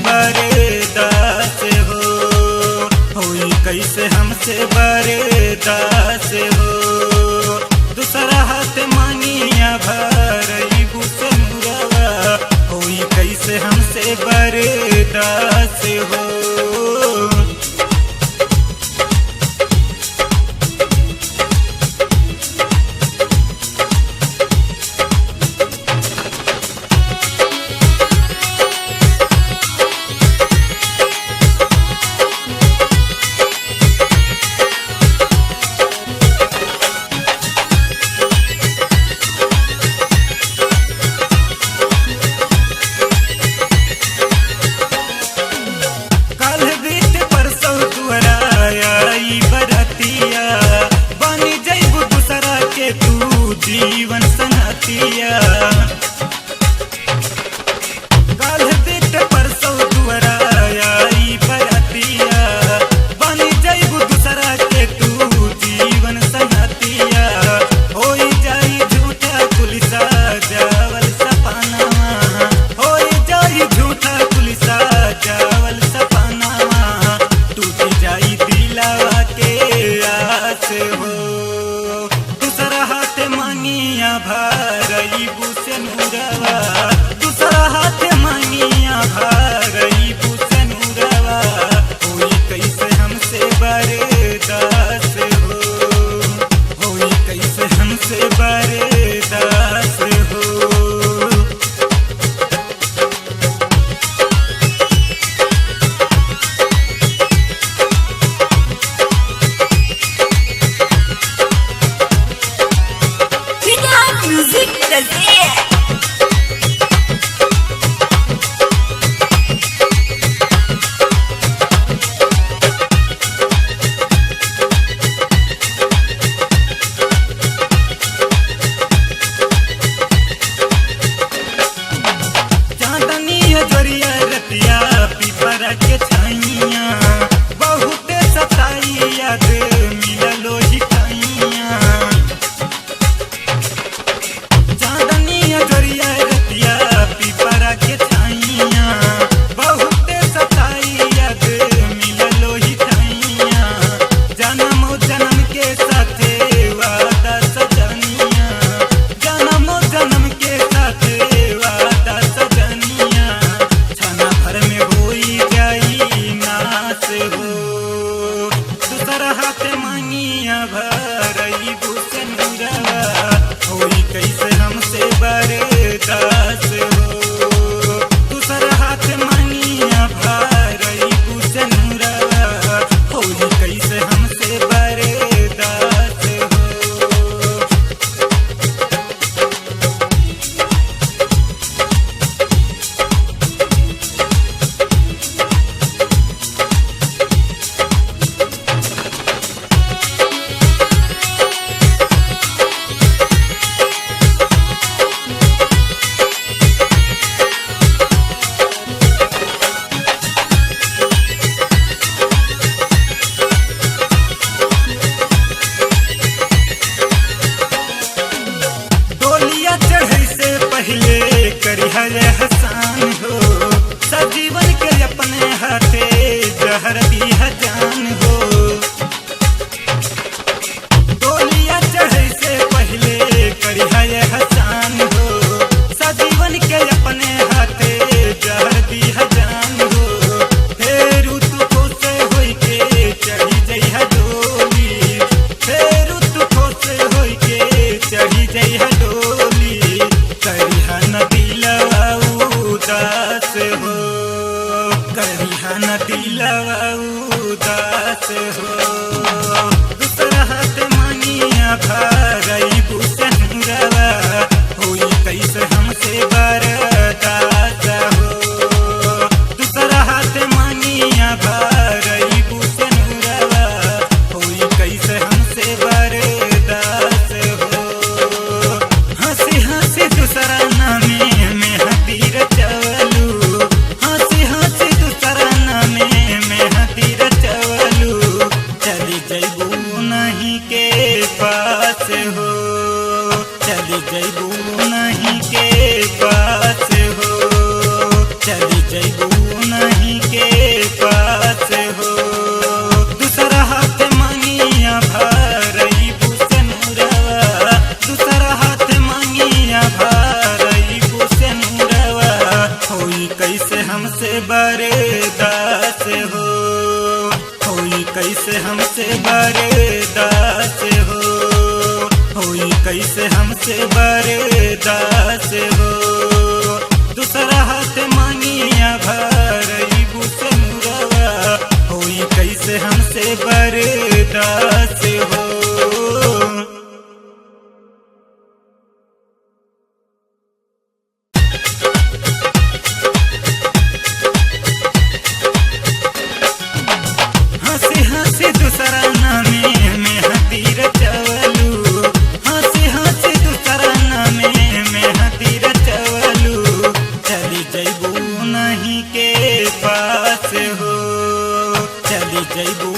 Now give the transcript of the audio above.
बर्दाश्त हो, होई कैसे हमसे बर्दाश्त हो। दूसरा हाथ मांगिया भरई बुसनुरवा, होई कैसे हमसे बर्दाश्त हो। जीवन संगतिया काल दिट परसों दुआरा आई बरतिया, बनी जइबू दूसरा के तू जीवन संगतिया। होई जाई झूठा पुलिसा जावल सपनावा, होई जाई झूठा पुलिसा जावल सपनावा। टूट जाई दिलावा के आस हो, मांगिया भरई बुसनुरवा, दूसरा हाथ मांगिया भरई बुसनुरवा। होई कैसे हमसे बर्दाश्त हो, होई कैसे हमसे बर्दाश्त हो। पीपरा के छाइया बहुत सताई याद मिललो ही खाइया। चांदनिया जोरिया रतिया पीपरा के छाइया बहुत सताई याद मिललो ही खाइया। जन्म जन्म के साथे वादा सजनिया, जन्म जन्म के साथे वादा सजनिया। छाना भर में होई जाई नास हो, दूसरा हाथ मांगिया भरई बुसनुरवा। होई कैसे हमसे बर्दाश्त हो, दूसरा हाथ मांगिया भरई बुसनुरवा। होई कैसे हमसे बर्दाश्त हो। पहले करिहा एहसान हो, सजीवन के अपने हाथे जहर दिया जान हो। डोलिया चढ़े से पहले करिहा एहसान हो, सजीवन के अपने हाथे जहर दिया जान हो। फेरू तू खुश होई के चढ़ी जइहा डोली, फेरू तू खुश होई के चढ़ी जइहा डोली। करिहा न दिलवा उदास हो, करिहा न दिलवा उदास हो। दूसरा हाथ मांगिया भरई बुसनुरवा। होई कैसे हमसे बर्दाश्त हो, दूसरा हाथ मांगिया भरई बुसनुरवा। होई कैसे हमसे बर्दाश्त हो। हंसी हंसी दूसरा नामे में हतीर चवलू, हंसी हंसी दूसरा नामे में हतीर चवलू। चली जइबू नहीं के पास हो, चली जइबू नहीं के पास हो, चली जइबू नहीं कैसे हमसे बर्दाश्त हो, होई कैसे हमसे बर्दाश्त हो, होई कैसे हमसे बर्दाश्त हो। दूसरा हाथ मांगिया भरई बुसनुरवा, होई कैसे हमसे बर्दाश्त हो। हंसी हंसी दूसरा नामे में हतीर चवलू, हंसी हंसी दूसरा नामे में हतीर चवलू। चली जैबू नहीं के पास हो, चली जैबू